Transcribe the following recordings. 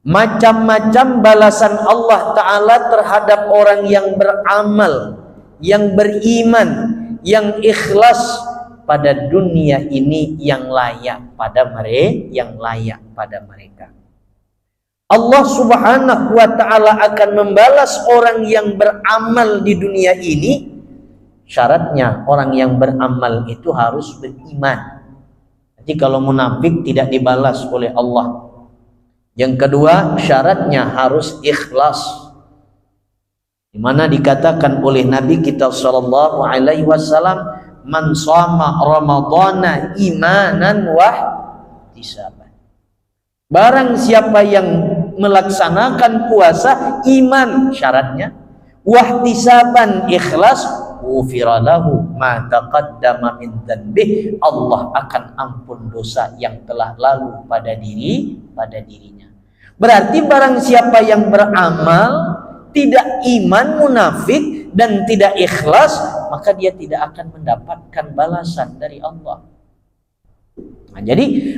Macam-macam balasan Allah Ta'ala terhadap orang yang beramal, yang beriman, yang ikhlas pada dunia ini yang layak pada mereka. Allah Subhanahu wa Ta'ala akan membalas orang yang beramal di dunia ini. Syaratnya orang yang beramal itu harus beriman. Jadi kalau munafik tidak dibalas oleh Allah. Yang kedua, syaratnya harus ikhlas. Di mana dikatakan oleh Nabi kita sallallahu alaihi wasallam, "Man shama ramadhana imanan wa ihtisaban." Barang siapa yang melaksanakan puasa iman syaratnya, wa ihtisaban ikhlas, ghufira lahu ma taqaddama min dzanbih, Allah akan ampun dosa yang telah lalu pada dirinya. Berarti barang siapa yang beramal tidak iman, munafik dan tidak ikhlas, maka dia tidak akan mendapatkan balasan dari Allah. Nah, jadi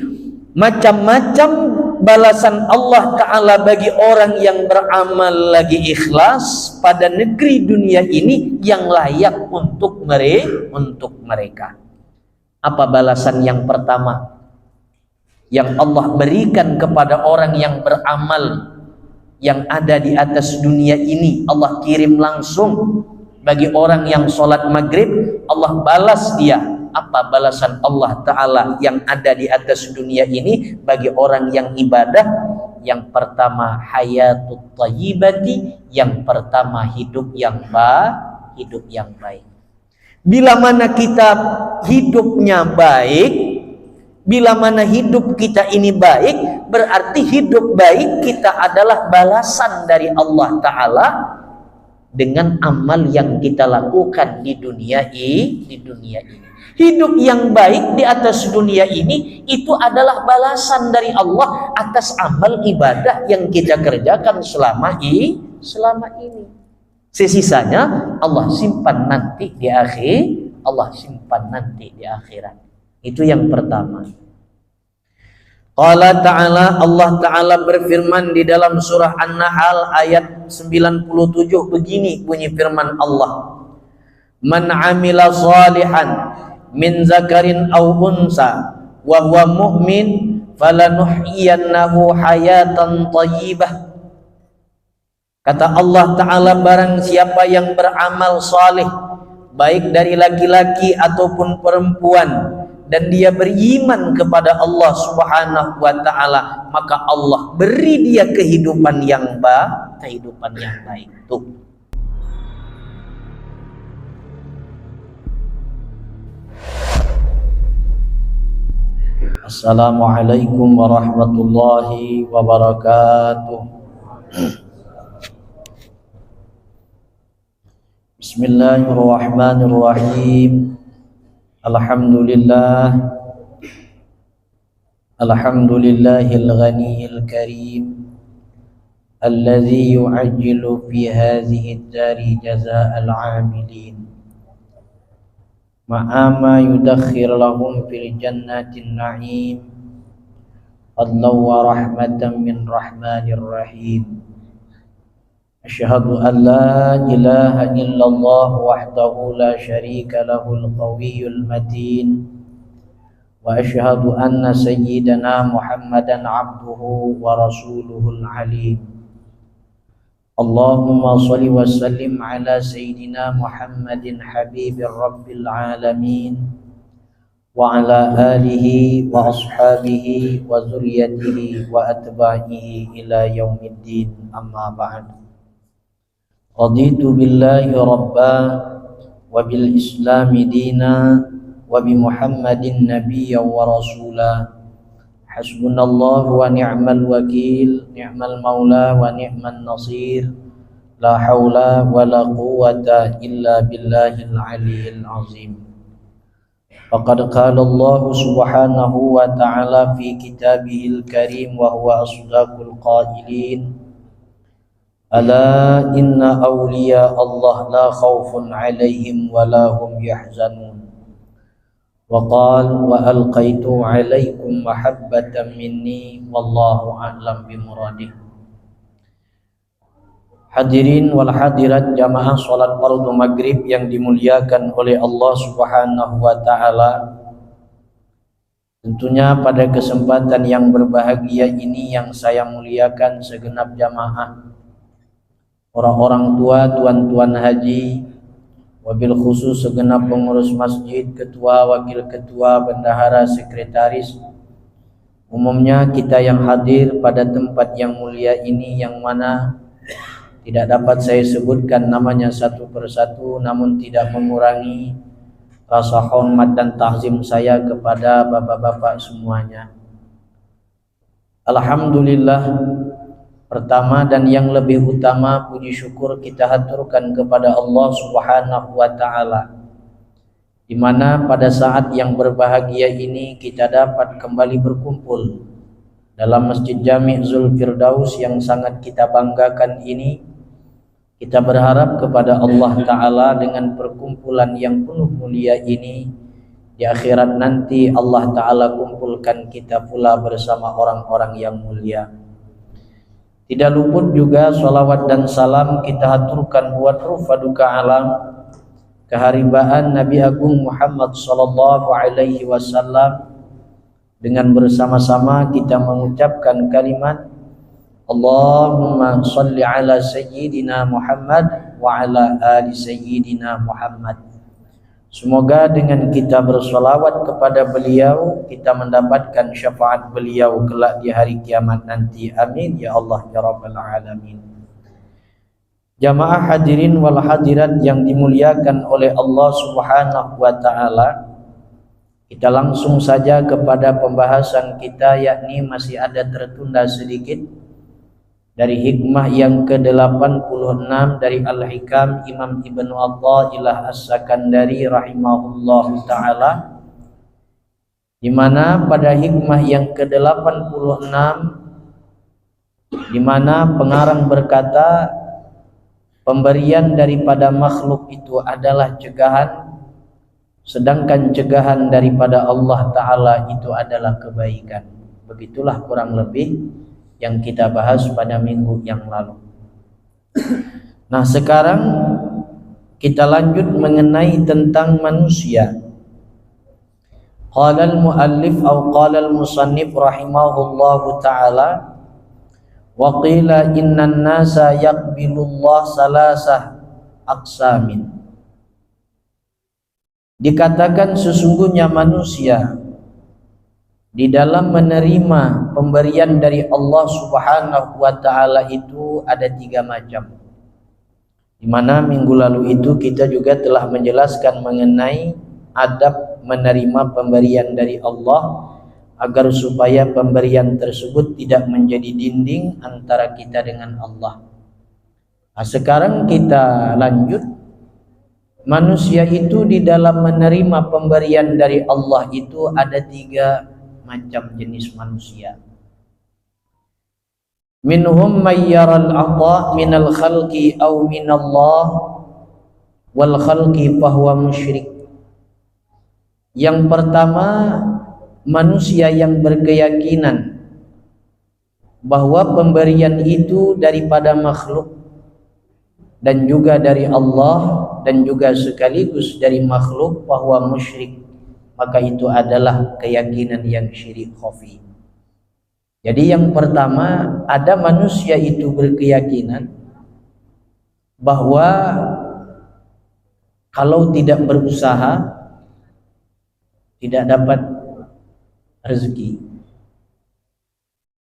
macam-macam balasan Allah Ta'ala bagi orang yang beramal lagi ikhlas pada negeri dunia ini yang layak untuk mereka. Apa balasan yang pertama yang Allah berikan kepada orang yang beramal yang ada di atas dunia ini? Allah kirim langsung bagi orang yang sholat maghrib, Allah balas dia. Apa balasan Allah Ta'ala yang ada di atas dunia ini bagi orang yang ibadah? Yang pertama hayatut thayyibati, yang pertama hidup yang baik. Bila mana kita hidupnya baik, bila mana hidup kita ini baik, berarti hidup baik kita adalah balasan dari Allah Ta'ala dengan amal yang kita lakukan di dunia ini. Hidup yang baik di atas dunia ini itu adalah balasan dari Allah atas amal ibadah yang kita kerjakan selama ini. Sisanya Allah simpan nanti di akhirat. Itu yang pertama. Qala ta'ala, Allah Ta'ala berfirman di dalam surah An-Nahl ayat 97 begini bunyi firman Allah. Man 'amila shalihan min zakarin aw unsa wa huwa mu'min falanuhyiyannahu hayatan thayyibah. Kata Allah Ta'ala, barang siapa yang beramal saleh baik dari laki-laki ataupun perempuan dan dia beriman kepada Allah Subhanahu wa Ta'ala, maka Allah beri dia kehidupan yang baik. Tuh. Assalamualaikum warahmatullahi wabarakatuh. Bismillahirrahmanirrahim. Alhamdulillahil ghaniyil karim alladzi yu'ajjilu fi hadhihi ad-dari jazaa'al 'amilin ma'ama yudakhkhir lahum fil jannatin na'im fadlan wa rahmatan min rahmanir rahim. Asyhadu an la ilaha illallah wahdahu la syarika lahul qawiyyul matin wa asyhadu anna sayyidana Muhammadan abduhu wa rasuluhul alim. Allahumma shalli wa sallim ala sayyidina Muhammadin habibir rabbil alamin wa ala alihi wa ashabihi wa zurriyyatihi wa atba'ihi ila yaumiddin, amma ba'd. Raditu billahi rabba wa bil islami dina wa bi Muhammadin nabiyya wa rasula. Hasbunallahu wa ni'mal wakil, ni'mal maula wa ni'man nasir. La haula wa la quwwata illa billahil aliyyil azim. Faqad qala Allah subhanahu wa ta'ala fi kitabihil karim wa huwa asdaqul qailin. Ala inna awliya Allah la khawfun alaihim wa la hum yahzanun. Wa qala wa alqaitu alaikum mahabbatan minni wallahu a'lam bimuradih. Hadirin wal hadirat jamaah salat fardu maghrib yang dimuliakan oleh Allah Subhanahu wa taala. Tentunya pada kesempatan yang berbahagia ini yang saya muliakan segenap jamaah, orang-orang tua, tuan-tuan haji, wabil khusus segenap pengurus masjid, ketua, wakil ketua, bendahara, sekretaris, umumnya kita yang hadir pada tempat yang mulia ini, yang mana tidak dapat saya sebutkan namanya satu persatu, namun tidak mengurangi rasa hormat dan takzim saya kepada bapak-bapak semuanya. Alhamdulillah, pertama dan yang lebih utama puji syukur kita haturkan kepada Allah Subhanahu wa taala, di mana pada saat yang berbahagia ini kita dapat kembali berkumpul dalam Masjid Jami' Zulfirdaus yang sangat kita banggakan ini. Kita berharap kepada Allah Ta'ala dengan perkumpulan yang penuh mulia ini, di akhirat nanti Allah Ta'ala kumpulkan kita pula bersama orang-orang yang mulia. Tidak luput juga salawat dan salam kita haturkan buat rufaduka alam keharibaan Nabi Agung Muhammad sallallahu alaihi wasallam, dengan bersama-sama kita mengucapkan kalimat Allahumma salli ala sayyidina Muhammad wa ala ali sayyidina Muhammad. Semoga dengan kita bersolawat kepada beliau, kita mendapatkan syafaat beliau kelak di hari kiamat nanti. Amin ya Allah ya Rabbal Alamin. Jamaah hadirin wal hadirat yang dimuliakan oleh Allah Subhanahu wa ta'ala, kita langsung saja kepada pembahasan kita, yakni masih ada tertunda sedikit dari hikmah yang ke-86 dari Al-Hikam Imam Ibnu Athaillah As-Sakandari rahimahullahu ta'ala, di mana pada hikmah yang ke-86 di mana pengarang berkata pemberian daripada makhluk itu adalah cegahan, sedangkan cegahan daripada Allah Ta'ala itu adalah kebaikan. Begitulah kurang lebih yang kita bahas pada minggu yang lalu. Nah, sekarang kita lanjut mengenai tentang manusia. Qala al-muallif atau qala al-musannif rahimahullahu ta'ala, wa qila innan nasa yaqbilullah salasah aqsamin. Dikatakan sesungguhnya manusia di dalam menerima pemberian dari Allah Subhanahu wa ta'ala itu ada 3 macam. Di mana minggu lalu itu kita juga telah menjelaskan mengenai adab menerima pemberian dari Allah, agar supaya pemberian tersebut tidak menjadi dinding antara kita dengan Allah. Nah, sekarang kita lanjut. Manusia itu di dalam menerima pemberian dari Allah itu ada 3 macam jenis manusia. Minhum may yaral ata minal khalqi aw minallah wal khalqi fahuwa musyrik. Yang pertama, manusia yang berkeyakinan bahwa pemberian itu daripada makhluk dan juga dari Allah dan juga sekaligus dari makhluk, fahuwa musyrik, maka itu adalah keyakinan yang syirik khafi. Jadi yang pertama, ada manusia itu berkeyakinan bahwa kalau tidak berusaha tidak dapat rezeki.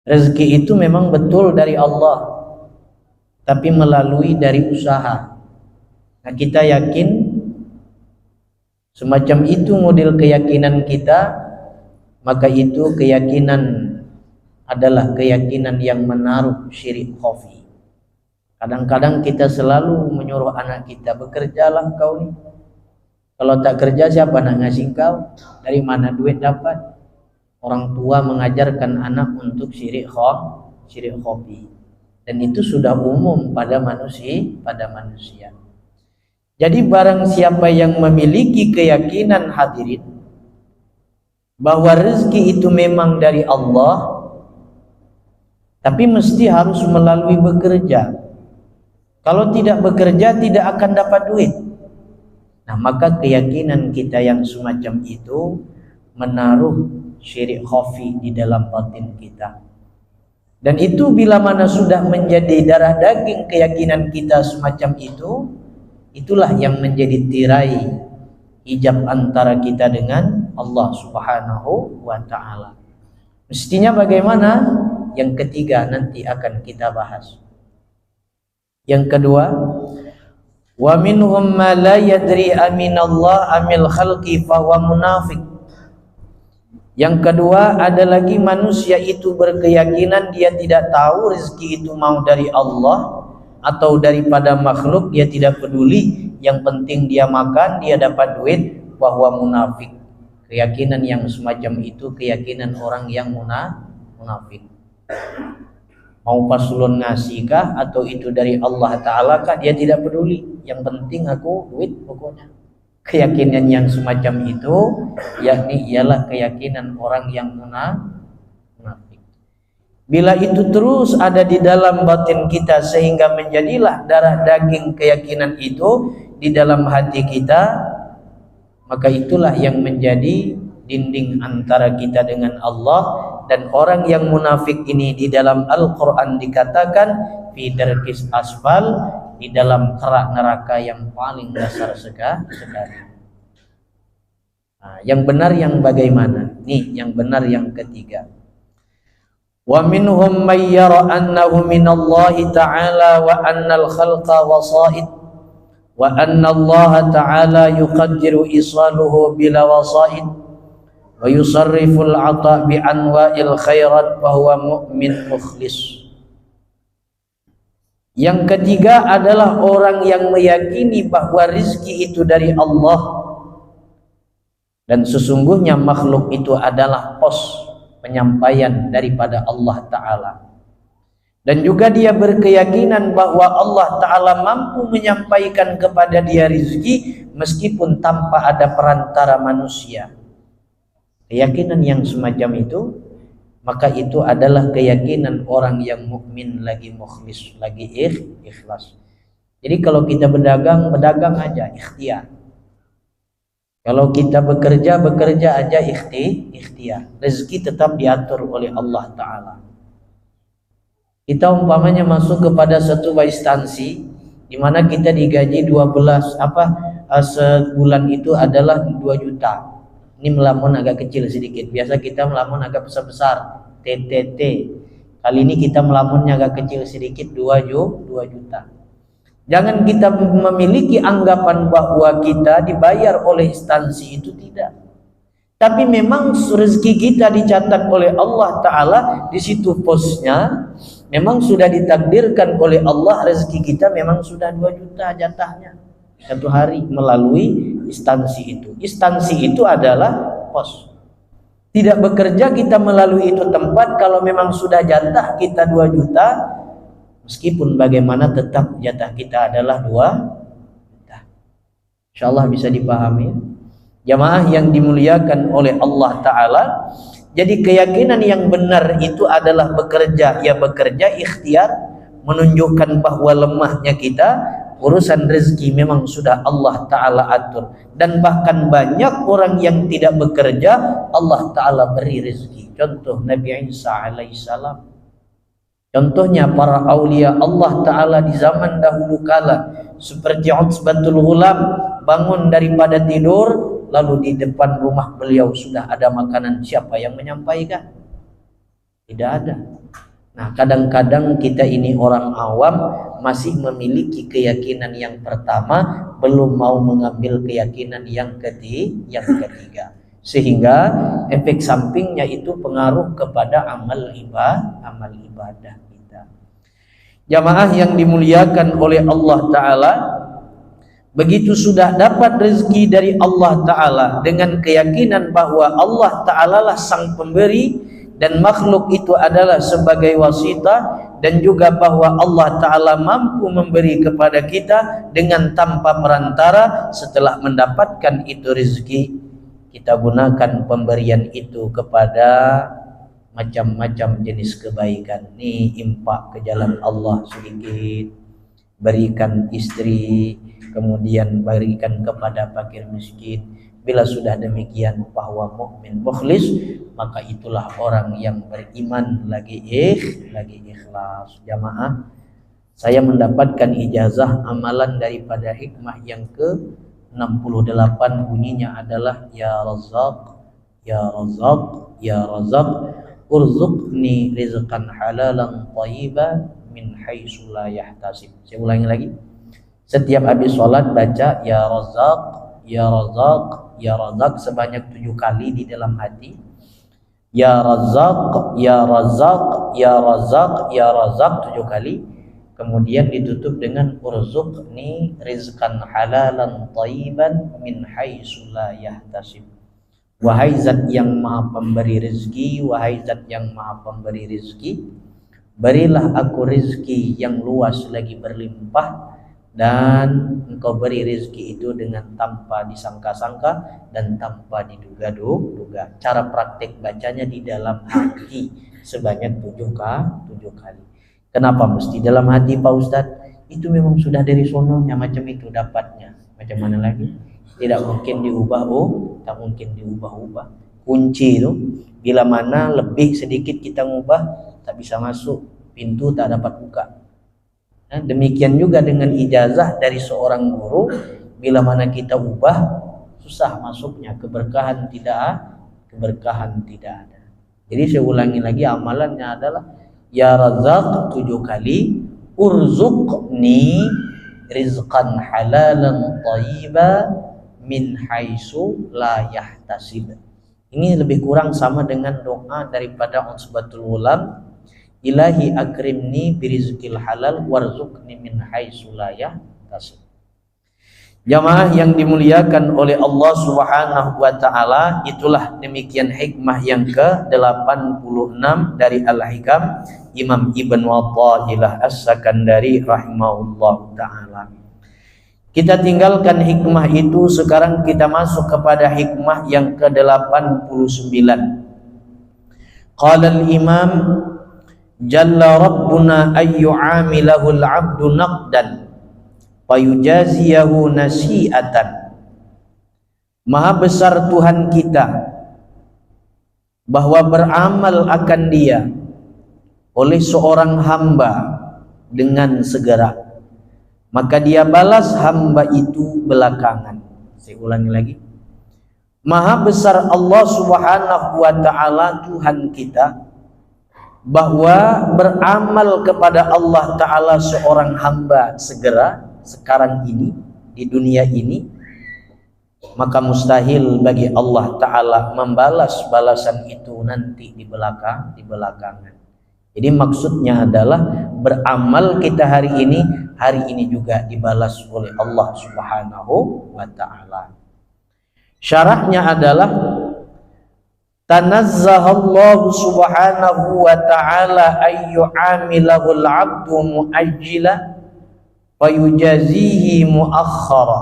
Rezeki itu memang betul dari Allah, tapi melalui dari usaha. Nah, kita yakin semacam itu model keyakinan kita, maka itu keyakinan adalah keyakinan yang menaruh syirik khafi. Kadang-kadang kita selalu menyuruh anak kita, bekerjalah kau nih. Kalau tak kerja siapa nak ngasih kau? Dari mana duit dapat? Orang tua mengajarkan anak untuk syirik khafi. Dan itu sudah umum pada manusia. Jadi barang siapa yang memiliki keyakinan hadirin bahwa rezeki itu memang dari Allah, tapi mesti harus melalui bekerja. Kalau tidak bekerja tidak akan dapat duit. Nah, maka keyakinan kita yang semacam itu menaruh syirik khafi di dalam batin kita. Dan itu bila mana sudah menjadi darah daging keyakinan kita semacam itu, itulah yang menjadi tirai hijab antara kita dengan Allah Subhanahu wa ta'ala. Mestinya bagaimana? Yang ketiga nanti akan kita bahas. Yang kedua, wa minhum ma la yadri aminallah amil khalqi fahuwa munafiq. Yang kedua, ada lagi manusia itu berkeyakinan dia tidak tahu rezeki itu mau dari Allah atau daripada makhluk, dia tidak peduli, yang penting dia makan, dia dapat duit, bahwa munafik. Keyakinan yang semacam itu keyakinan orang yang munafik. Mau paslon ngasih kah atau itu dari Allah Ta'ala kah, dia tidak peduli, yang penting aku duit pokoknya. Keyakinan yang semacam itu yakni ialah keyakinan orang yang munafik. Bila itu terus ada di dalam batin kita sehingga menjadilah darah daging keyakinan itu di dalam hati kita, maka itulah yang menjadi dinding antara kita dengan Allah. Dan orang yang munafik ini di dalam Al-Quran dikatakan fi darkis asfal, di dalam kerak neraka yang paling dasar sekali. Nah, yang benar yang bagaimana? Nih, yang benar yang ketiga. Wa minhum may yara annahu minallahi ta'ala wa annal khalqa wasa'id wa anna Allah ta'ala yuqaddiru isaluhu bila wasa'id wa yusarriful 'ata bi anwa'il khairat wa huwa mu'min mukhlis. Yang ketiga adalah orang yang meyakini bahwa rizki itu dari Allah dan sesungguhnya makhluk itu adalah pos penyampaian daripada Allah Ta'ala. Dan juga dia berkeyakinan bahwa Allah Ta'ala mampu menyampaikan kepada dia rizki meskipun tanpa ada perantara manusia. Keyakinan yang semacam itu, maka itu adalah keyakinan orang yang mukmin lagi mukhlis, lagi ikhlas. Jadi kalau kita berdagang aja ikhtiar. Kalau kita bekerja aja ikhtiar. Rezeki tetap diatur oleh Allah Ta'ala. Kita umpamanya masuk kepada satu instansi di mana kita digaji 12 sebulan itu adalah 2 juta. Ini melamun agak kecil sedikit. Biasa kita melamun agak besar-besar, TTT. Kali ini kita melamunnya agak kecil sedikit, 2 juta. Jangan kita memiliki anggapan bahwa kita dibayar oleh instansi itu, tidak. Tapi memang rezeki kita dicatat oleh Allah Ta'ala, di situ posnya memang sudah ditakdirkan oleh Allah, rezeki kita memang sudah 2 juta jatahnya satu hari melalui instansi itu. Instansi itu adalah pos. Tidak bekerja kita melalui itu tempat, kalau memang sudah jatah kita 2 juta, meskipun bagaimana tetap jatah kita adalah 2 juta. InsyaAllah bisa dipahami. Jamaah yang dimuliakan oleh Allah Ta'ala, jadi keyakinan yang benar itu adalah bekerja ikhtiar, menunjukkan bahwa lemahnya kita. Urusan rezeki memang sudah Allah Ta'ala atur. Dan bahkan banyak orang yang tidak bekerja, Allah Ta'ala beri rezeki. Contoh Nabi Isa alaihissalam. Contohnya para aulia Allah Ta'ala di zaman dahulu kala, seperti Utsbatul Ghulam, bangun daripada tidur, lalu di depan rumah beliau sudah ada makanan. Siapa yang menyampaikan? Tidak ada. Nah, kadang-kadang kita ini orang awam masih memiliki keyakinan yang pertama, belum mau mengambil keyakinan yang ketiga. Sehingga efek sampingnya itu pengaruh kepada amal ibadah kita. Jamaah yang dimuliakan oleh Allah Ta'ala, begitu sudah dapat rezeki dari Allah Ta'ala dengan keyakinan bahwa Allah Ta'ala lah sang pemberi dan makhluk itu adalah sebagai wasitah, dan juga bahwa Allah Ta'ala mampu memberi kepada kita dengan tanpa perantara. Setelah mendapatkan itu rezeki, kita gunakan pemberian itu kepada macam-macam jenis kebaikan. Nih, impak ke jalan Allah sedikit, berikan istri, kemudian berikan kepada fakir miskin. Bila sudah demikian bahwa mukmin mukhlis, maka itulah orang yang beriman lagi ikhlas. Jamaah, saya mendapatkan ijazah amalan daripada hikmah yang ke-68, bunyinya adalah ya Razzaq, ya Razzaq, ya Razzaq, urzuqni rizqan halalan thayyiban min haitsu la yahtasib. Saya ulangi lagi. Setiap habis sholat baca ya Razzaq, ya Razzaq, ya Razzaq sebanyak 7 kali di dalam hati. Ya Razzaq, ya Razzaq, ya Razzaq, ya Razzaq 7 kali. Kemudian ditutup dengan urzuqni rizqan halalan thayyiban min haitsu la yahtasib. Wahai zat yang maha pemberi rezeki, wahai zat yang maha pemberi rezeki, berilah aku rezeki yang luas lagi berlimpah, dan engkau beri rezeki itu dengan tanpa disangka-sangka dan tanpa diduga-duga. Cara praktik bacanya di dalam hati sebanyak 7 kali. Kenapa mesti dalam hati Pak Ustadz? Itu memang sudah dari sononya macam itu dapatnya. Macam mana lagi? Tidak mungkin diubah, tak mungkin diubah-ubah. Kunci itu bila mana lebih sedikit kita ngubah, tak bisa masuk, pintu tak dapat buka. Nah, demikian juga dengan ijazah dari seorang guru, bila mana kita ubah, susah masuknya, keberkahan tidak ada. Jadi saya ulangi lagi, amalannya adalah ya Razzaq 7 kali, urzuqni rizqan halalan thayyiban min haitsu la yahtasib. Ini lebih kurang sama dengan doa daripada Utsbatul Ulam, Ilahi akrimni birizqil halal warzuqni min haitsu la yahtasib. Jamaah yang dimuliakan oleh Allah Subhanahu wa taala, itulah demikian hikmah yang ke-86 dari Al-Hikam Imam Ibn Watta'ilah As-Sakandari rahimahullahu taala. Kita tinggalkan hikmah itu, sekarang kita masuk kepada hikmah yang ke-89. Qala al-Imam Jalla Rabbuna ayyu'amilahu al-'abdu naqdan fayujaziyahu nasi'atan. Maha besar Tuhan kita bahwa beramal akan dia oleh seorang hamba dengan segera, maka dia balas hamba itu belakangan. Saya ulangi lagi. Maha besar Allah Subhanahu wa taala Tuhan kita bahwa beramal kepada Allah taala seorang hamba segera sekarang ini di dunia ini, maka mustahil bagi Allah taala membalas balasan itu nanti di belakangan. Jadi maksudnya adalah beramal kita hari ini juga dibalas oleh Allah Subhanahu wa taala. Syarahnya adalah tanazzahallahu subhanahu wa ta'ala ayyu'amilahu al-'abdu mu'ajjila fayujazihi mu'akhkhara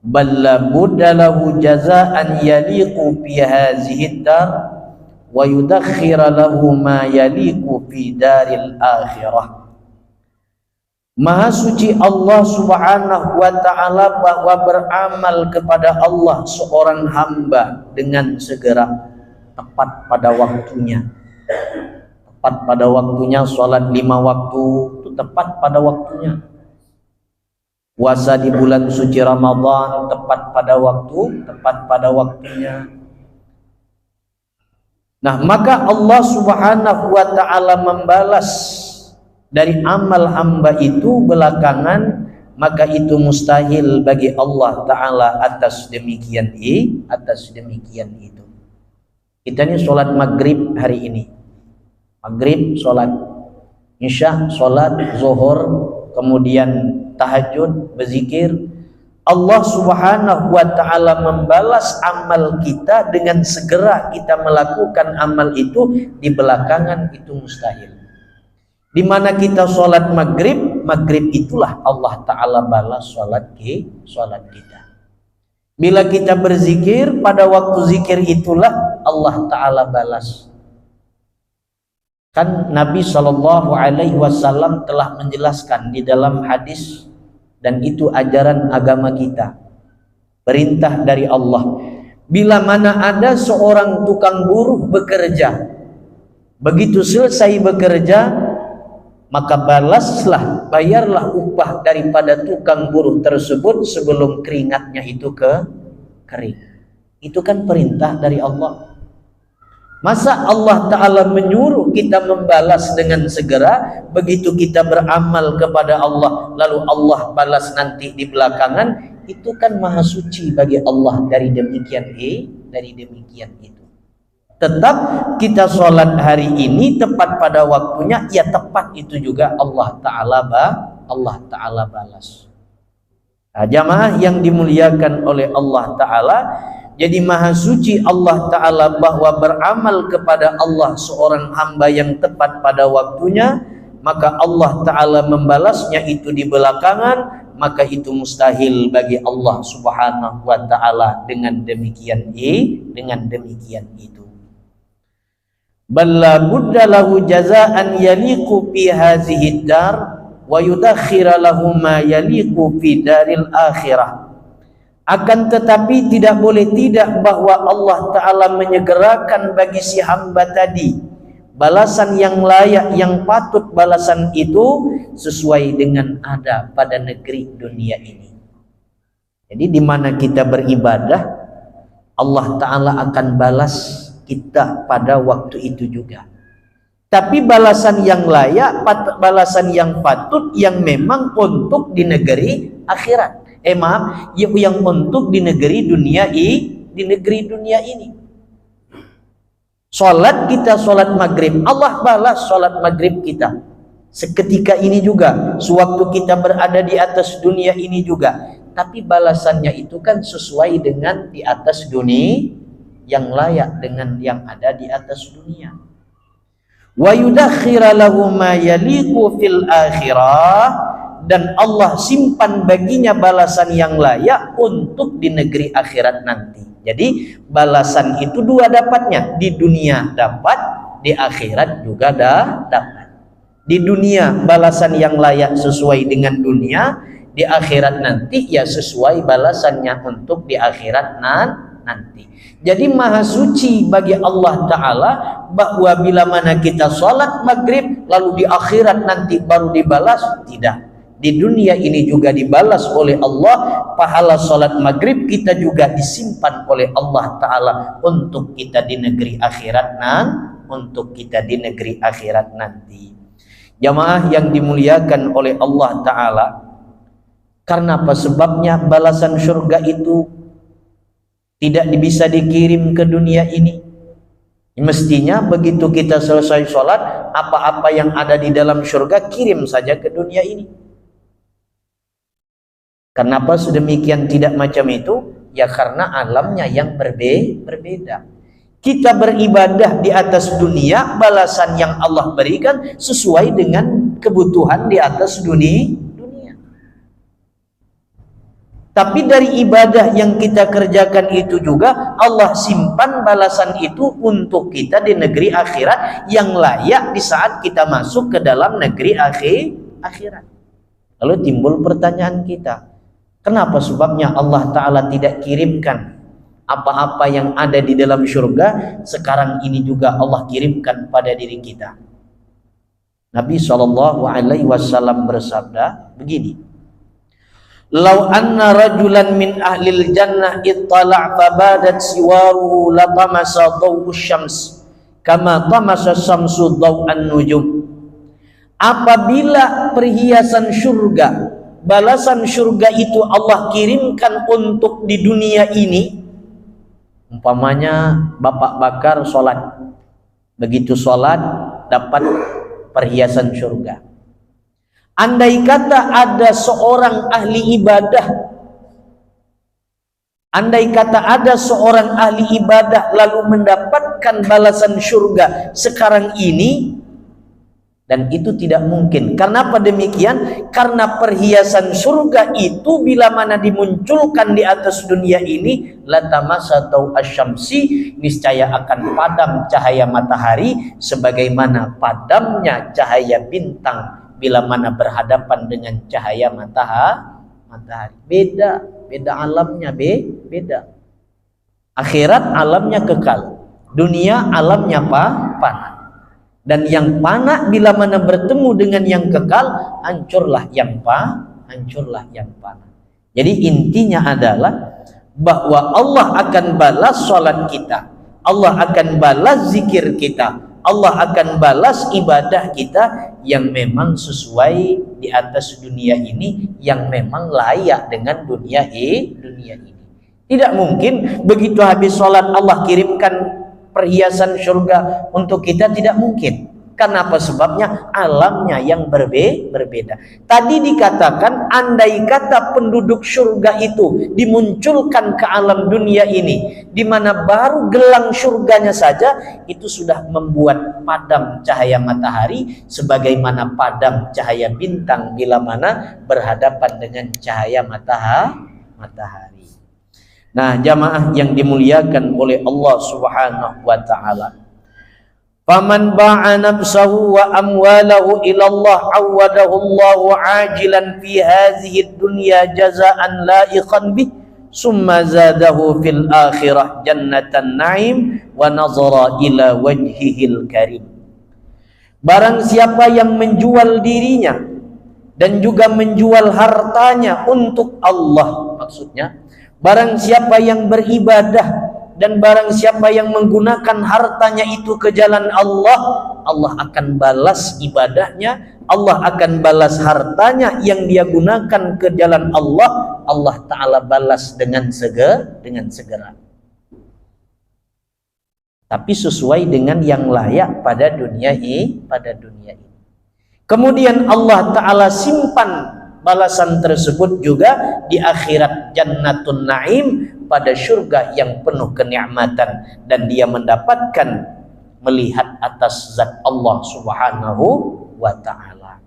bal la budda lahu jazaan yaliqu fi hadhihi ad-dar wa yudakhkhira lahu ma yaliqu fi daril akhirah. Maha suci Allah Subhanahu wa ta'ala bahwa beramal kepada Allah seorang hamba dengan segera, tepat pada waktunya. Tepat pada waktunya, sholat 5 waktu itu tepat pada waktunya. Puasa di bulan suci Ramadan tepat pada waktunya. Nah, maka Allah Subhanahu wa ta'ala membalas dari amal hamba itu belakangan, maka itu mustahil bagi Allah ta'ala atas demikian itu. Kita ini sholat maghrib hari ini, maghrib sholat, isya sholat, zuhur, kemudian tahajud, berzikir. Allah Subhanahu wa ta'ala membalas amal kita dengan segera kita melakukan amal itu, di belakangan itu mustahil. Di mana kita sholat maghrib itulah Allah ta'ala balas sholat kita. Bila kita berzikir, pada waktu zikir itulah Allah ta'ala balas Kan Nabi SAW telah menjelaskan di dalam hadis, dan itu ajaran agama kita, perintah dari Allah. Bila mana ada seorang tukang buruh bekerja, begitu selesai bekerja, maka balaslah, bayarlah upah daripada tukang buruh tersebut sebelum keringatnya itu kering. Itu kan perintah dari Allah. Masa Allah Ta'ala menyuruh kita membalas dengan segera, begitu kita beramal kepada Allah lalu Allah balas nanti di belakangan? Itu kan maha suci bagi Allah dari demikian dari demikian itu. Tetap kita sholat hari ini tepat pada waktunya, ya tepat itu juga Allah Ta'ala balas. Nah, jamaah yang dimuliakan oleh Allah Ta'ala, jadi maha suci Allah Ta'ala bahwa beramal kepada Allah seorang hamba yang tepat pada waktunya, maka Allah Ta'ala membalasnya itu di belakangan, maka itu mustahil bagi Allah Subhanahu wa Ta'ala dengan demikian itu. Balla budda lahu jazaan yaliqu fi hadhihi dar wa yudakhkhira lahu ma yaliqu fi daril akhirah. Akan tetapi tidak boleh tidak bahwa Allah Ta'ala menyegerakan bagi si hamba tadi balasan yang layak, yang patut balasan itu sesuai dengan ada pada negeri dunia ini. Jadi di mana kita beribadah, Allah Ta'ala akan balas kita pada waktu itu juga. Tapi balasan yang layak, balasan yang patut, yang memang untuk di negeri akhirat. Yang untuk di negeri dunia ini. Salat kita, salat maghrib, Allah balas salat maghrib kita seketika ini juga, sewaktu kita berada di atas dunia ini juga. Tapi balasannya itu kan sesuai dengan di atas dunia, yang layak dengan yang ada di atas dunia. Wa yudakhkhira lahu ma yaliqu fil akhirah, dan Allah simpan baginya balasan yang layak untuk di negeri akhirat nanti. Jadi balasan itu dua dapatnya, di dunia dapat, di akhirat juga dapat. Di dunia balasan yang layak sesuai dengan dunia, di akhirat nanti ya sesuai balasannya untuk di akhirat nanti. Jadi maha suci bagi Allah Ta'ala bahwa bila mana kita sholat maghrib lalu di akhirat nanti baru dibalas, tidak. Di dunia ini juga dibalas oleh Allah, pahala sholat maghrib kita juga disimpan oleh Allah Ta'ala untuk kita di negeri akhirat nanti. Jamaah yang dimuliakan oleh Allah Ta'ala, karena apa sebabnya balasan surga itu tidak bisa dikirim ke dunia ini? Mestinya begitu kita selesai sholat, apa-apa yang ada di dalam surga kirim saja ke dunia ini. Kenapa sedemikian tidak macam itu? Ya karena alamnya yang berbeda. Kita beribadah di atas dunia, balasan yang Allah berikan sesuai dengan kebutuhan di atas dunia. Tapi dari ibadah yang kita kerjakan itu juga Allah simpan balasan itu untuk kita di negeri akhirat yang layak di saat kita masuk ke dalam negeri akhirat. Lalu timbul pertanyaan kita, kenapa sebabnya Allah Ta'ala tidak kirimkan apa-apa yang ada di dalam surga sekarang ini juga Allah kirimkan pada diri kita? Nabi SAW bersabda begini, "Lau anna rajulan min ahlil jannah ittala' fabadat siwaruhu latamasa daw'us syams kama tamasa syamsu daw'an nujum." Apabila perhiasan surga, balasan surga itu Allah kirimkan untuk di dunia ini, umpamanya bapak bakar sholat, begitu sholat dapat perhiasan surga. Andai kata ada seorang ahli ibadah, andai kata ada seorang ahli ibadah lalu mendapatkan balasan surga sekarang ini, Dan itu tidak mungkin. Karena apa demikian? Karena perhiasan surga itu bila mana dimunculkan di atas dunia ini, latamasatau asyamsi, niscaya akan padam cahaya matahari sebagaimana padamnya cahaya bintang bila mana berhadapan dengan cahaya matahari. Beda alamnya, beda. Akhirat alamnya kekal, dunia alamnya panah. Dan yang panah bila mana bertemu dengan yang kekal, hancurlah yang panah. Jadi intinya adalah bahwa Allah akan balas salat kita, Allah akan balas zikir kita, Allah akan balas ibadah kita yang memang sesuai di atas dunia ini, yang memang layak dengan dunia ini. Tidak mungkin begitu habis salat Allah kirimkan perhiasan surga untuk kita, tidak mungkin. Karena apa sebabnya? Alamnya yang berbeda. Tadi dikatakan andai kata penduduk surga itu dimunculkan ke alam dunia ini, di mana baru gelang surganya saja itu sudah membuat padam cahaya matahari sebagaimana padam cahaya bintang bila mana berhadapan dengan cahaya matahari. Nah, jamaah yang dimuliakan oleh Allah Subhanahu wa taala. Faman ba'a nafsahu wa amwalahu ila Allah awadahu Allahu ajilan fi hadhihi dunya jazaan laiqan bih summa zadahu fil akhirah jannatan na'im wa nazara ila wajhihil karim. Barang siapa yang menjual dirinya dan juga menjual hartanya untuk Allah, maksudnya barang siapa yang beribadah dan barang siapa yang menggunakan hartanya itu ke jalan Allah, Allah akan balas ibadahnya, Allah akan balas hartanya yang dia gunakan ke jalan Allah, Allah Ta'ala balas dengan segera. Tapi sesuai dengan yang layak pada dunia ini. Kemudian Allah Ta'ala simpan balasan tersebut juga di akhirat, jannatun na'im, pada surga yang penuh kenikmatan, dan dia mendapatkan melihat atas zat Allah Subhanahu wa ta'ala.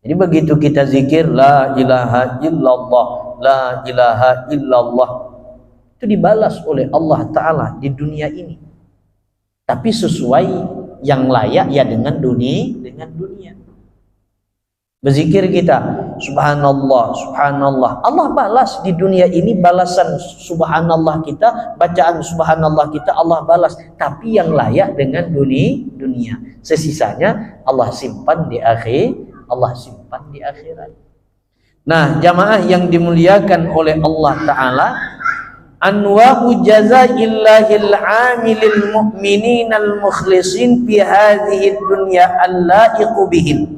Jadi begitu kita zikir la ilaha illallah, la ilaha illallah, itu dibalas oleh Allah Ta'ala di dunia ini, tapi sesuai yang layak ya dengan dunia. Berzikir kita subhanallah, subhanallah, Allah balas di dunia ini balasan subhanallah kita, bacaan subhanallah kita Allah balas, tapi yang layak dengan dunia. Sesisanya Allah simpan di akhirat. Nah, jamaah yang dimuliakan oleh Allah Ta'ala, anwa'u jazaillahil 'amilil mu'mininal mukhlisin fi hadhihi dunya allaiqu bihim.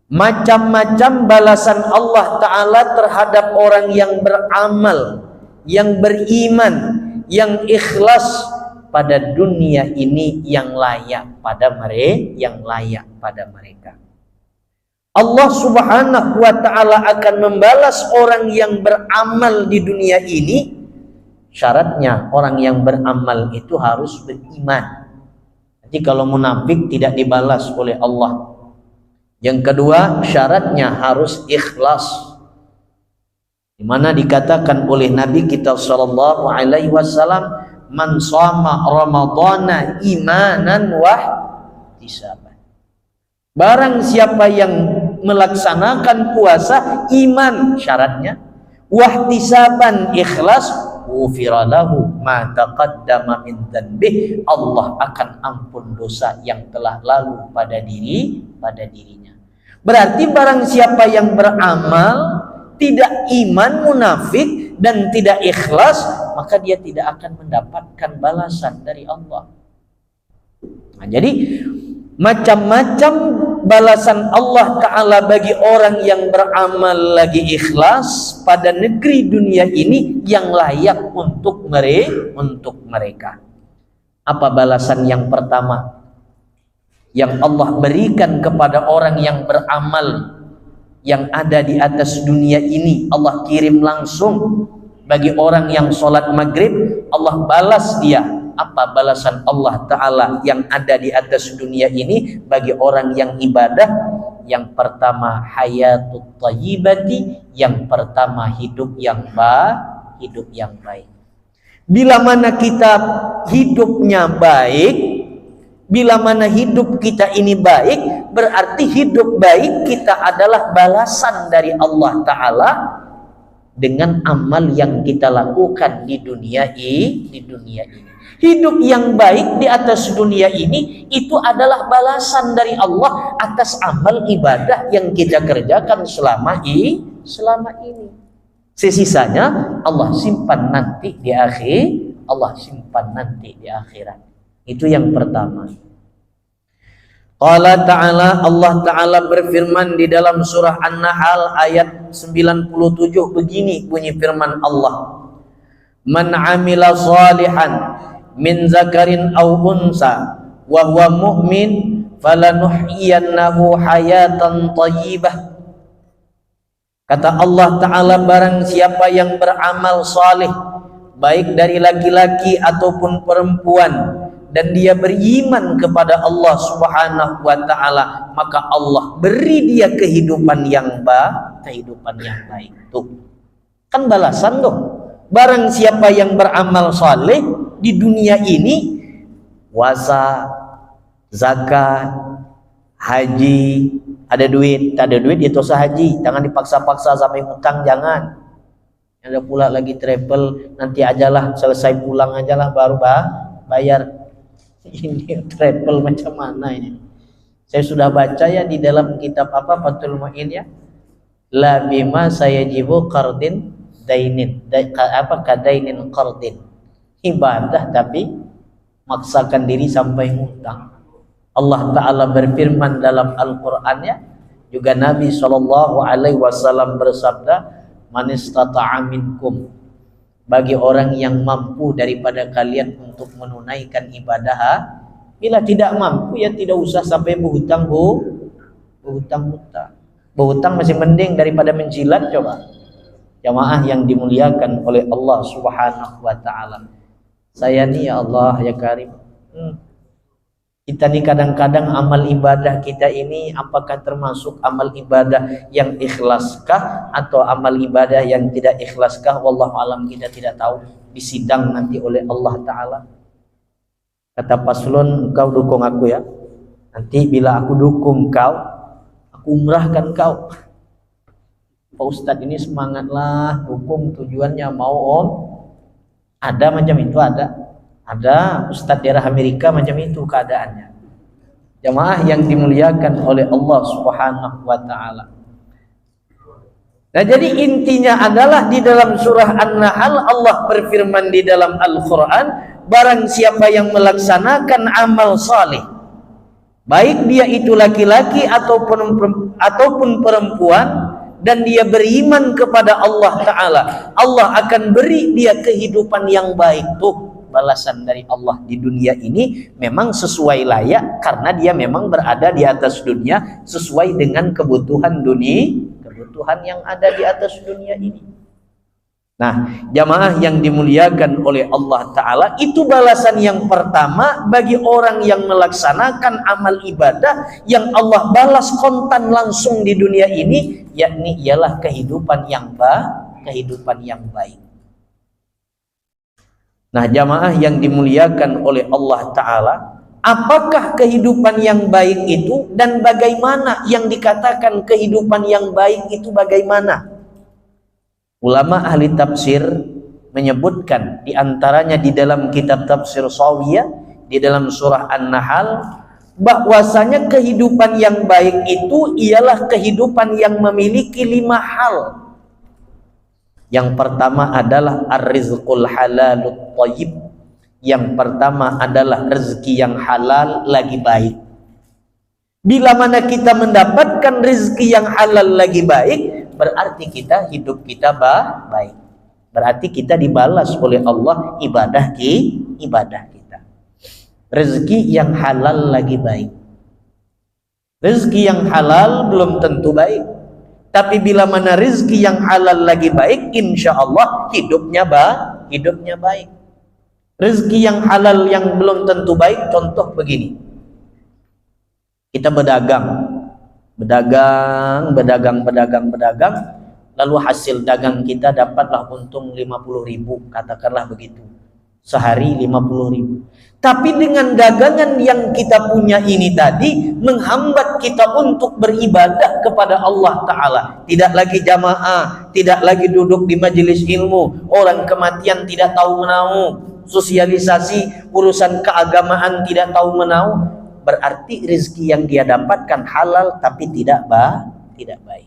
Macam-macam balasan Allah Ta'ala terhadap orang yang beramal, yang beriman, yang ikhlas pada dunia ini, yang layak pada mereka. Allah Subhanahu wa Ta'ala akan membalas orang yang beramal di dunia ini. Syaratnya orang yang beramal itu harus beriman. Jadi kalau munafik tidak dibalas oleh Allah. Yang kedua, syaratnya harus ikhlas. Di mana dikatakan oleh Nabi kita sallallahu alaihi wasallam, man shama ramadhana imanan wa ihtisaban. Barang siapa yang melaksanakan puasa iman syaratnya, wa ihtisaban ikhlas, ghufira lahu ma taqaddama min dzanbih, Allah akan ampun dosa yang telah lalu pada dirinya. Berarti barang siapa yang beramal tidak iman, munafik dan tidak ikhlas, maka dia tidak akan mendapatkan balasan dari Allah. Nah, jadi macam-macam balasan Allah Ta'ala bagi orang yang beramal lagi ikhlas pada negeri dunia ini yang layak untuk mereka. Apa balasan yang pertama yang Allah berikan kepada orang yang beramal yang ada di atas dunia ini? Allah kirim langsung bagi orang yang sholat maghrib, Allah balas dia apa balasan Allah Ta'ala yang ada di atas dunia ini bagi orang yang ibadah? Yang pertama hayatut thayyibati, yang pertama hidup yang baik. Bila mana kita hidupnya baik, bila mana hidup kita ini baik, berarti hidup baik kita adalah balasan dari Allah Ta'ala dengan amal yang kita lakukan di dunia ini. Hidup yang baik di atas dunia ini itu adalah balasan dari Allah atas amal ibadah yang kita kerjakan selama ini. Sisanya Allah simpan nanti di akhirat. Itu yang pertama. Qala ta'ala, Allah Ta'ala berfirman di dalam surah An-Nahl ayat 97 begini bunyi firman Allah. Man 'amila shalihan min zakarin aw unsa wa huwa mu'min falanuhyiyannahu hayatan thayyibah. Kata Allah Ta'ala, barang siapa yang beramal saleh baik dari laki-laki ataupun perempuan dan dia beriman kepada Allah Subhanahu wa Ta'ala, maka Allah beri dia kehidupan yang baik. Tuh kan balasan tuh. Barang siapa yang beramal saleh di dunia ini, puasa, zakat, haji, ada duit, tak ada duit itu usah haji, jangan dipaksa-paksa sampai hutang, jangan. Ada pula lagi travel, nanti ajalah selesai pulang ajalah baru bayar. Ini travel macam mana ini? Saya sudah baca ya di dalam kitab Fathul Mu'in ya. La bima sayajibu qardin dainin. Kadainin qardin. Ibadah tapi maksakan diri sampai ngutang. Allah Ta'ala berfirman dalam Al-Qur'annya, juga Nabi SAW bersabda, man istata'a minkum, bagi orang yang mampu daripada kalian untuk menunaikan ibadah. Bila tidak mampu ya tidak usah sampai berhutang. Berhutang masih mending daripada menjilat. Coba jamaah yang dimuliakan oleh Allah Subhanahu wa Ta'ala. Saya nih ya Allah ya Karim, kita nih kadang-kadang amal ibadah kita ini apakah termasuk amal ibadah yang ikhlaskah atau amal ibadah yang tidak ikhlaskah? Wallahu alam, kita tidak tahu, disidang nanti oleh Allah Ta'ala. Kata paslon, engkau dukung aku ya, nanti bila aku dukung kau, aku umrahkan kau. Pak Ustadz ini semangatlah, dukung, tujuannya mau on. Ada macam itu, ada Ustadz daerah Amerika macam itu keadaannya. Jamaah yang dimuliakan oleh Allah Subhanahu wa Ta'ala. Nah, jadi intinya adalah di dalam surah An-Nahl Allah berfirman di dalam Al-Quran, barang siapa yang melaksanakan amal saleh, baik dia itu laki-laki ataupun perempuan, dan dia beriman kepada Allah Ta'ala, Allah akan beri dia kehidupan yang baik. Tuh balasan dari Allah di dunia ini memang sesuai layak, karena dia memang berada di atas dunia sesuai dengan kebutuhan yang ada di atas dunia ini. Nah, jamaah yang dimuliakan oleh Allah Ta'ala, itu balasan yang pertama bagi orang yang melaksanakan amal ibadah yang Allah balas kontan langsung di dunia ini, yakni ialah kehidupan yang baik. Nah, jamaah yang dimuliakan oleh Allah Ta'ala, apakah kehidupan yang baik itu dan bagaimana yang dikatakan kehidupan yang baik itu bagaimana? Ulama ahli tafsir menyebutkan diantaranya di dalam kitab tafsir Shawiyah di dalam surah An-Nahl, bahwasanya kehidupan yang baik itu ialah kehidupan yang memiliki 5 hal. Yang pertama adalah ar-rizqul halalut thayyib. Yang pertama adalah rezeki yang halal lagi baik. Bila mana kita mendapatkan rezeki yang halal lagi baik, berarti hidup kita baik. Berarti kita dibalas oleh Allah ibadah kita. Rezeki yang halal lagi baik. Rezeki yang halal belum tentu baik, tapi bila mana rezeki yang halal lagi baik, insya Allah hidupnya baik. Rezeki yang halal yang belum tentu baik, contoh begini. Kita berdagang, lalu hasil dagang kita dapatlah untung 50.000, katakanlah begitu. Sehari 50.000. Tapi dengan dagangan yang kita punya ini tadi menghambat kita untuk beribadah kepada Allah Ta'ala. Tidak lagi jamaah, tidak lagi duduk di majelis ilmu, orang kematian tidak tahu menau, sosialisasi urusan keagamaan tidak tahu menau. Berarti rezeki yang dia dapatkan halal tapi tidak baik.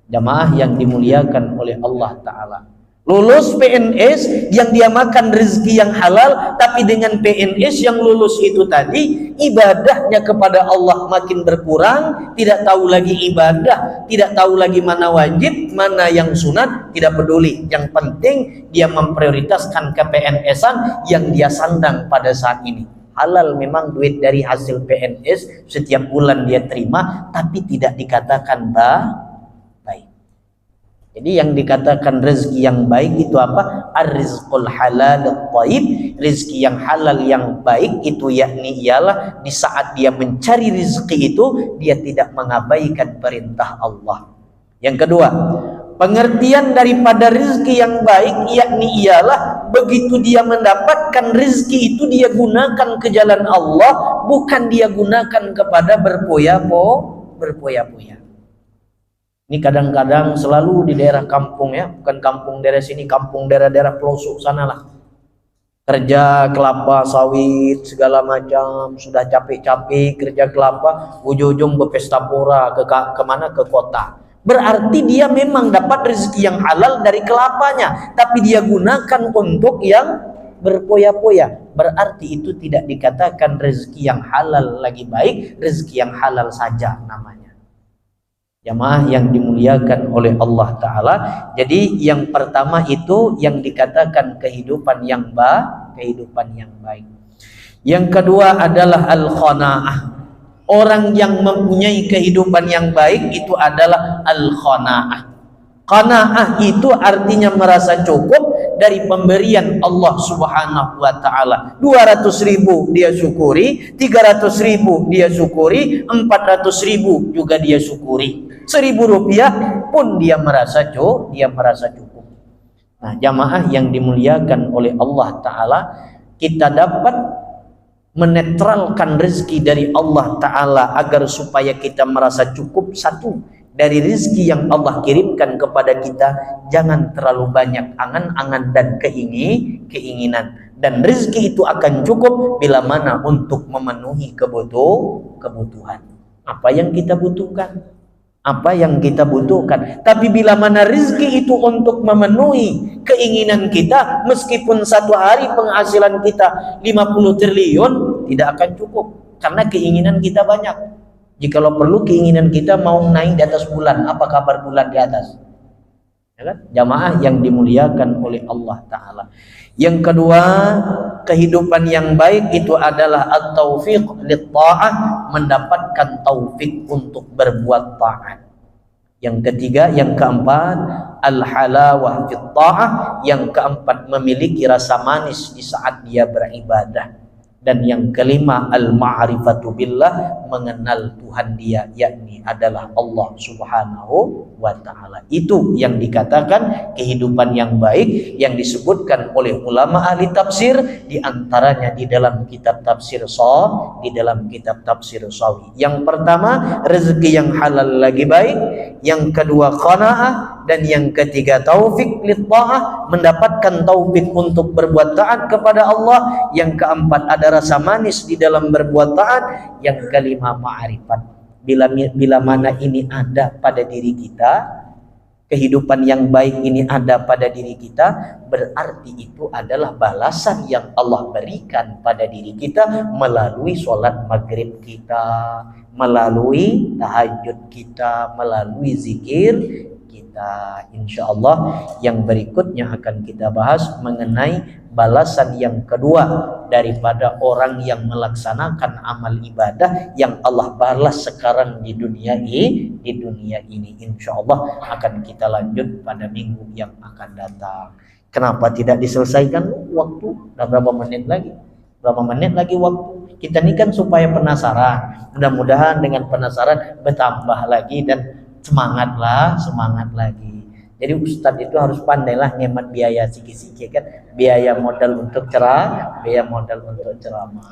Jamaah yang dimuliakan oleh Allah Ta'ala, lulus PNS yang dia makan rezeki yang halal, tapi dengan PNS yang lulus itu tadi ibadahnya kepada Allah makin berkurang, tidak tahu lagi ibadah, tidak tahu lagi mana wajib, mana yang sunat, tidak peduli. Yang penting dia memprioritaskan ke PNS-an yang dia sandang pada saat ini. Halal memang duit dari hasil PNS setiap bulan dia terima, tapi tidak dikatakan baik. Jadi yang dikatakan rezeki yang baik itu apa? Ar-rizqul halal at-thayyib. Rezeki yang halal yang baik itu yakni ialah di saat dia mencari rezeki itu dia tidak mengabaikan perintah Allah. Yang kedua, pengertian daripada rezeki yang baik yakni ialah begitu dia mendapatkan rezeki itu dia gunakan ke jalan Allah, bukan dia gunakan kepada berpoya-poya. Ini kadang-kadang selalu di daerah kampung ya, bukan kampung daerah sini, kampung daerah-daerah pelosok sanalah. Kerja kelapa sawit segala macam, sudah capek-capek kerja kelapa, ujung-ujung berpesta pora ke mana, ke kota. Berarti dia memang dapat rezeki yang halal dari kelapanya, tapi dia gunakan untuk yang berpoya-poya. Berarti itu tidak dikatakan rezeki yang halal lagi baik, rezeki yang halal saja namanya. Jamaah yang dimuliakan oleh Allah Ta'ala. Jadi yang pertama itu yang dikatakan kehidupan yang baik. Yang kedua adalah al-qanaah. Orang yang mempunyai kehidupan yang baik itu adalah al-qanaah. Qanaah itu artinya merasa cukup dari pemberian Allah Subhanahu wa Ta'ala. 200.000 dia syukuri, 300.000 dia syukuri, 400.000 juga dia syukuri. 1.000 rupiah pun dia merasa cukup. Nah, jamaah yang dimuliakan oleh Allah Ta'ala, kita dapat menetralkan rezeki dari Allah Ta'ala agar supaya kita merasa cukup. Satu, dari rezeki yang Allah kirimkan kepada kita, jangan terlalu banyak angan-angan dan keinginan. Dan rezeki itu akan cukup bila mana untuk memenuhi kebutuhan. Apa yang kita butuhkan? Tapi bila mana rezeki itu untuk memenuhi keinginan kita, meskipun satu hari penghasilan kita 50 triliun tidak akan cukup, karena keinginan kita banyak. Jikalau perlu keinginan kita mau naik di atas bulan, apa kabar bulan di atas? Ya kan? Jamaah yang dimuliakan oleh Allah Ta'ala. Yang kedua, kehidupan yang baik itu adalah at-taufiq lit-ta'ah, mendapatkan taufik untuk berbuat taat. Yang ketiga, yang keempat, al-halawah fit-ta'ah, yang keempat memiliki rasa manis di saat dia beribadah. Dan yang kelima, al-ma'rifatu billah, mengenal Tuhan dia, yakni adalah Allah Subhanahu wa Ta'ala. Itu yang dikatakan kehidupan yang baik, yang disebutkan oleh ulama ahli tafsir, di antaranya di dalam kitab tafsir Sawi. Yang pertama, rezeki yang halal lagi baik. Yang kedua, qanaah. Dan yang ketiga, taufik lit-ta'ah, mendapatkan taufik untuk berbuat taat kepada Allah. Yang keempat, ada rasa manis di dalam berbuat taat. Yang kelima, ma'rifat. Bila mana ini ada pada diri kita, kehidupan yang baik ini ada pada diri kita, berarti itu adalah balasan yang Allah berikan pada diri kita melalui sholat maghrib kita, melalui tahajud kita, melalui zikir kita. Insya Allah yang berikutnya akan kita bahas mengenai balasan yang kedua daripada orang yang melaksanakan amal ibadah yang Allah balas sekarang di dunia ini. Insya Allah akan kita lanjut pada minggu yang akan datang. Kenapa tidak diselesaikan waktu? Udah berapa menit lagi? Berapa menit lagi waktu? Kita ini kan supaya penasaran. Mudah-mudahan dengan penasaran bertambah lagi dan semangat lagi. Jadi ustadz itu harus pandailah ngemat biaya sikit-sikit kan, biaya modal untuk biaya modal untuk ceramah.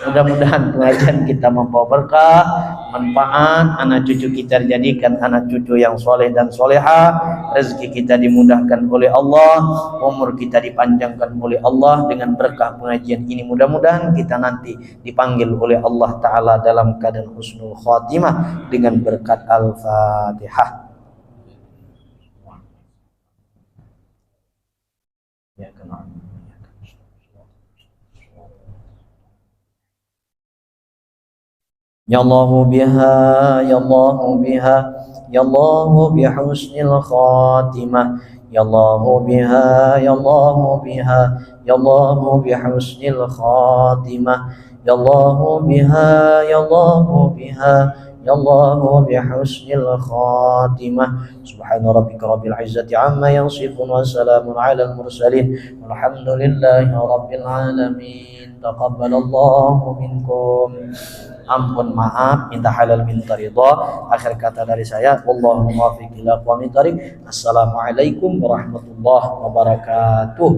Mudah-mudahan pengajian kita membawa berkah, manfaat, anak cucu kita dijadikan anak cucu yang soleh dan soleha, rezeki kita dimudahkan oleh Allah, umur kita dipanjangkan oleh Allah dengan berkah pengajian ini. Mudah-mudahan kita nanti dipanggil oleh Allah Ta'ala dalam keadaan husnul khatimah dengan berkat Al-Fatihah. Ya kenal. Ya Allah biha, ya Allah biha, ya Allah bihusnil khatimah. Ya Allah biha, ya Allah biha, ya Allah bihusnil khatimah. Ya Allah biha, ya Allah biha, ya Allah bihusnil khatimah. Subhana rabbika rabbil izzati amma yasifun wa salamun alal mursalin walhamdulillahi rabbil alamin. Taqabbalallahu minkum. Ampun, maaf, minta halal, minta ridha. Akhir kata dari saya, wallahu muwaffiq ila aqwamit thoriq. Assalamualaikum warahmatullahi wabarakatuh.